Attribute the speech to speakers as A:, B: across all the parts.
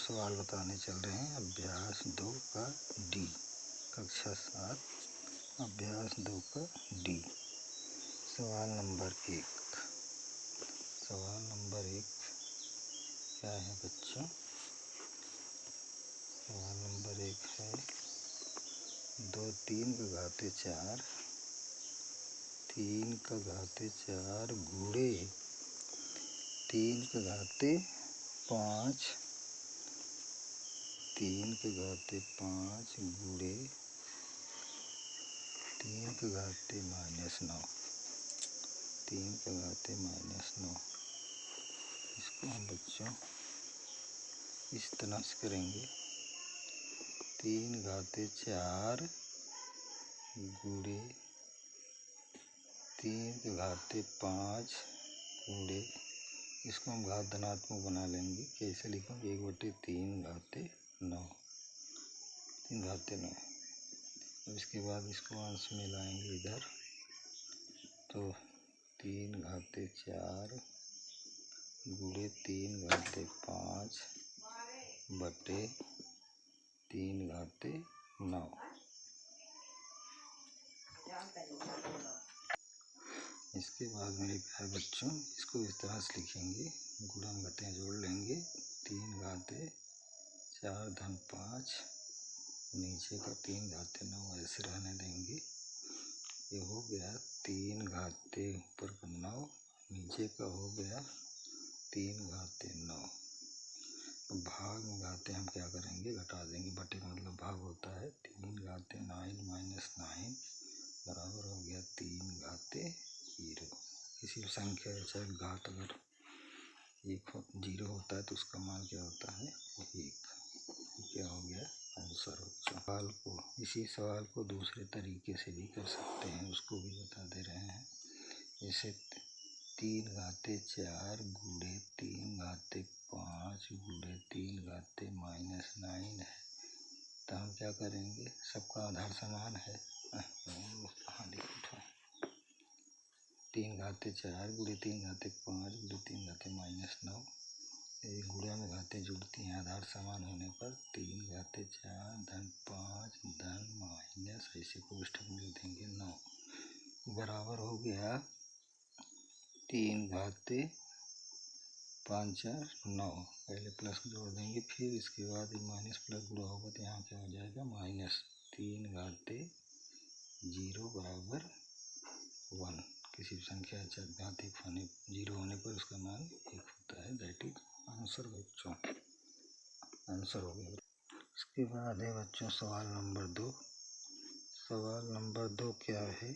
A: सवाल बताने चल रहे हैं। अभ्यास 2 का डी, कक्षा 7, अभ्यास 2 का डी। सवाल नंबर 1। सवाल नंबर 1 क्या है बच्चों? सवाल नंबर 1 है 2 3 का घाते 4, 3 का घाते 4 गुणे 3 का घाते 5, 3 के घाते 5 गुणे 3 के घाते -9, 3 के घाते -9। इसको हम बच्चों इस तरह से करेंगे। 3 घाते 4 गुणे 3 के घाते 5 गुणे, इसको हम घात धनात्मक बना लेंगे। कैसे लिखेंगे? 1/3 घाते 9, 3 घाते 9। अब इसके बाद इसको अंश में लाएंगे इधर, तो 3 घाते 4 गुणे 3 घाते 5 बटे 3 घाते 9। इसके बाद मेरे प्यारे बच्चों इसको इस तरह से लिखेंगे, गुणन घटाएं जोड़ लेंगे। 3 घाते 4 धन 5, नीचे का 3 घाते 9 ऐसे रहने देंगे। ये हो गया 3 घाते ऊपर का 9, नीचे का हो गया 3 घाते 9। भाग में घाते हम क्या करेंगे? घटा देंगे। बटे का मतलब भाग होता है। 3 घाते 9 -9 बराबर हो गया 3 घाते 0। किसी भी संख्या चाहे घात अगर 0 होता है तो उसका मान क्या होता है? 1। क्या हो गया? आंसर हो। सवाल को इसी सवाल को दूसरे तरीके से भी कर सकते हैं, उसको भी बता दे रहे हैं। जैसे 3 घाते 4 गुणे 3 घाते 5 गुणे 3 घाते -9 है, तो हम क्या करेंगे? सबका आधार समान है। 3 घाते 4 गुणे 3 घाते 5 गुणे 3 घाते -9, यदि गुणा में घाते जुड़ती हैं आधार समान होने पर 3 घाते 4 धन 5 धन माइनस, ऐसे कोष्ठक में लिख देंगे 9 बराबर हो गया 3 घाते 5 4 9। पहले प्लस जोड़ देंगे, फिर इसके बाद माइनस प्लस गुणा होगा तो यहाँ क्या हो जाएगा? माइनस 3 घाते 0 बराबर 1। किसी भी संख्या घाते 0 होने पर उसका मान 1 होता है। दैट इज आंसर बच्चों। आंसर हो गया। इसके बाद है बच्चों सवाल नंबर 2। सवाल नंबर 2 क्या है?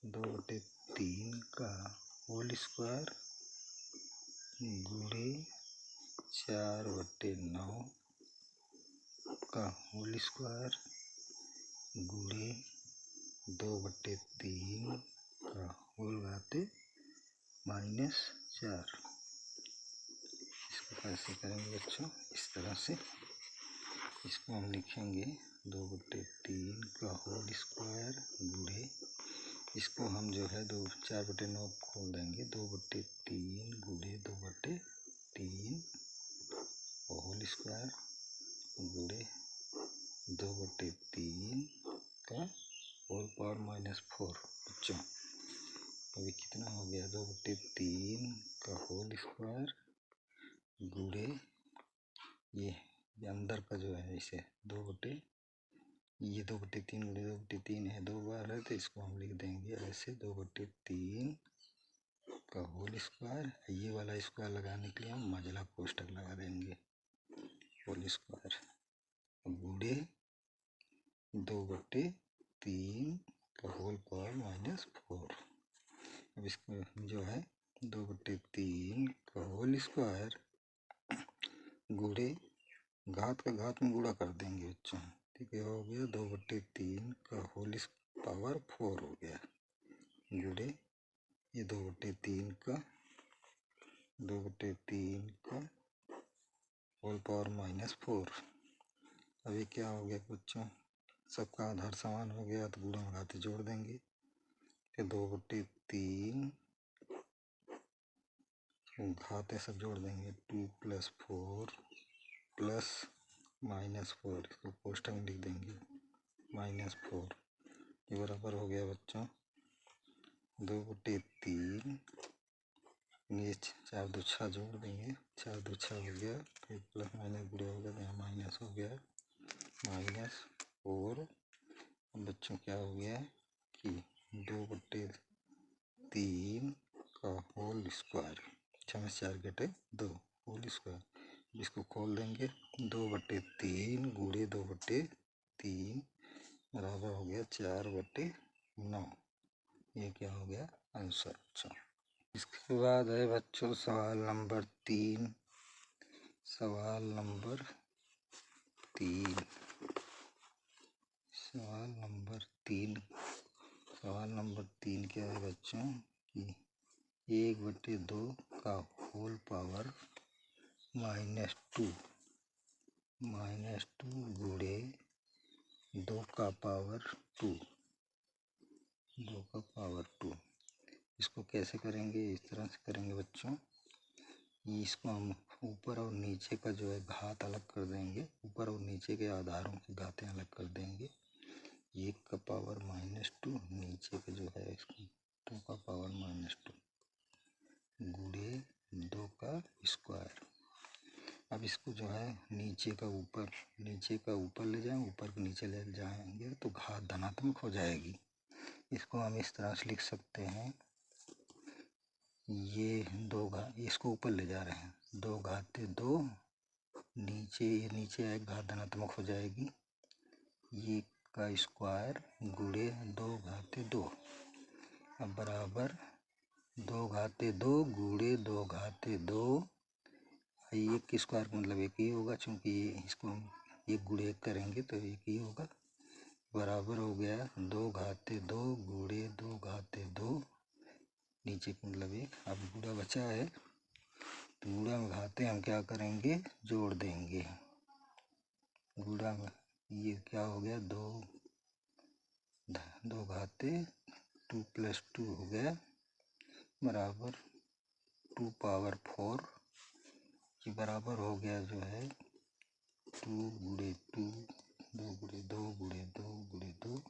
A: 2/3 का होल स्क्वायर गुणे 4/9 का होल स्क्वायर गुणे 2/3 का होल घाते -4। इसको कैसे करेंगे बच्चों? इस तरह से इसको हम लिखेंगे 2/3 का होल स्क्वायर गुणे, इसको हम जो है 4/9 खोल देंगे। 2/3 गुणे 2/3 होल स्क्वायर गुणे 2/3 का होल पावर -4। बच्चों अभी कितना हो गया? 2/3 का होल स्क्वायर गुणे ये अंदर का जो है इसे 2/3 गुणे 2/3 है, 2 बार है तो इसको हम लिख देंगे ऐसे 2/3 का होल स्क्वायर। ये वाला स्क्वायर लगाने के लिए हम मझला कोष्ठक लगा देंगे, होल स्क्वायर गुणे 2/3 का होल पावर -4। अब इसको जो है 2/3 का होल स्क्वायर गुणे घात का घात में गुणा कर देंगे बच्चों। ठीक है, हो गया 2/3 का होल पावर 4 हो गया गुणे ये 2/3 का होल पावर -4। अभी क्या हो गया बच्चों? सबका आधार समान हो गया तो गुणा में घाते जोड़ देंगे। फिर 2/3 घाते सब जोड़ देंगे। 2 + 4 प्लस -4, इसको कोष्ठक में लिख देंगे -4। ये बराबर हो गया बच्चों 2/3। ये 4 2 6 जोड़ देंगे, 4 2 6 हो गया, फिर प्लस माइनस गुणा होगा तो यहाँ माइनस हो गया -4। बच्चों क्या हो गया कि 2/3 का होल स्क्वायर, 6 में 4 घटे 2 होल स्क्वायर। इसको खोल देंगे 2/3 गुणे 2/3 बराबर हो गया 4/9। ये क्या हो गया आंसर। अच्छा, इसके बाद है बच्चों सवाल नंबर 3। सवाल नंबर 3 क्या है बच्चों कि 1/2 का होल पावर -2 गुणे 2 का पावर 2 इसको कैसे करेंगे? इस तरह से करेंगे बच्चों, इसको हम ऊपर और नीचे का जो है घात अलग कर देंगे, ऊपर और नीचे के आधारों की घातें अलग कर देंगे। 1 का पावर -2 नीचे का जो है 2 का पावर -2 गुणे 2 का स्क्वायर। अब इसको जो है नीचे का ऊपर ले जाएं, ऊपर को नीचे ले जाएंगे तो घात धनात्मक हो जाएगी। इसको हम इस तरह से लिख सकते हैं, ये इसको ऊपर ले जा रहे हैं, 2 घाते 2 नीचे एक घात धनात्मक हो जाएगी, ये का स्क्वायर गुणे 2 घाते 2। अब बराबर 2 घाते 2 गुणे 2 घाते 2, एक के स्क्वायर का मतलब एक ही होगा, चूँकि इसको हम एक गुणे एक करेंगे तो एक ही होगा। बराबर हो गया 2 घाते 2 गुणे 2 घाते 2, नीचे का मतलब एक। अब गुणा बचा है तो गुणा में घाते हम क्या करेंगे? जोड़ देंगे। गुणा में ये क्या हो गया 2 घाते 2 + 2 हो गया बराबर 2 पावर 4। ये बराबर हो गया जो है 2 गुणे 2 2 गुणे 2 गुणे 2 गुणे 2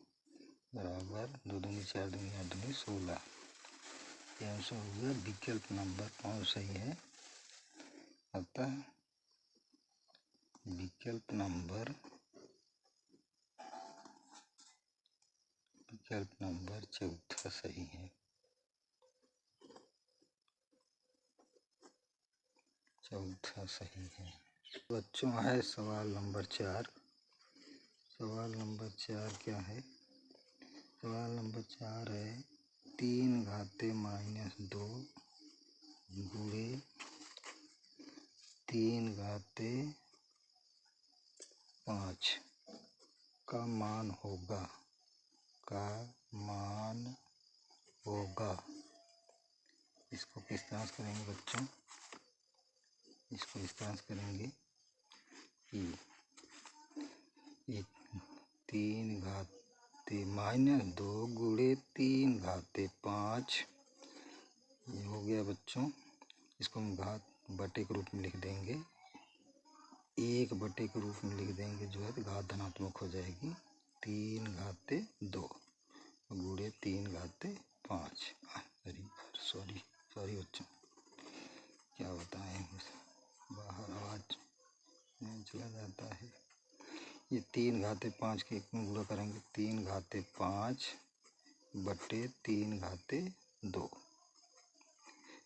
A: बराबर 2 दूनी 4 दूनी 8 दूनी 16। ये आंसर हो गया। विकल्प नंबर कौन सही है? अतः विकल्प नंबर चौथा सही है। चौथा सही है। बच्चों है सवाल नंबर 4। सवाल नंबर 4 क्या है? सवाल नंबर 4 है 3 घाते -2 गुणे 3 घाते 5 का मान होगा। इसको किस तरह से करेंगे बच्चों? इसको इस तरह से करेंगे कि 3 घाते -2 गुणे 3 घाते 5, ये हो गया बच्चों। इसको हम घात बटे के रूप में लिख देंगे, 1 बटे के रूप में लिख देंगे जो है तो घात धनात्मक हो जाएगी। 3 घाते 2 गुणे 3 घाते 5। सॉरी बच्चों, क्या बताएं, बाहर आवाज नहीं चला जाता है। ये 3 घाते 5 के गुणा करेंगे, 3 घाते 5 बटे 3 घाते 2।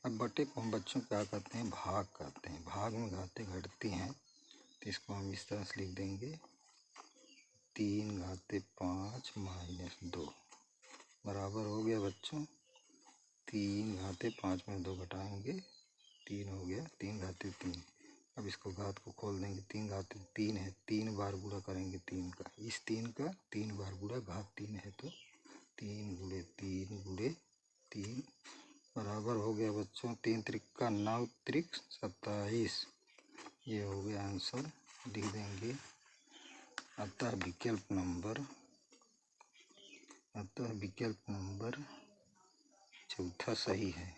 A: अब बटे को हम बच्चों क्या करते हैं? भाग करते हैं। भाग में घाते घटती हैं तो इसको हम इस तरह से लिख देंगे 3 घाते 5 - 2 बराबर हो गया बच्चों 3 घाते 5 में 2 घटाएंगे 3 हो गया 3 घाते 3। अब इसको घात को खोल देंगे, 3 घाते 3 है, 3 बार गुणा करेंगे 3 का, इस 3 का 3 बार गुणा, घात 3 है तो 3 गुणे 3 गुणे 3 बराबर हो गया बच्चों 3 त्रिका 9 त्रिक 27। ये हो गया आंसर, लिख देंगे। अतः विकल्प नंबर चौथा सही है।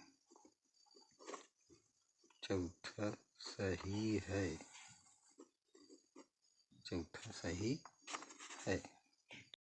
A: चौथा सही है, चौथा सही है।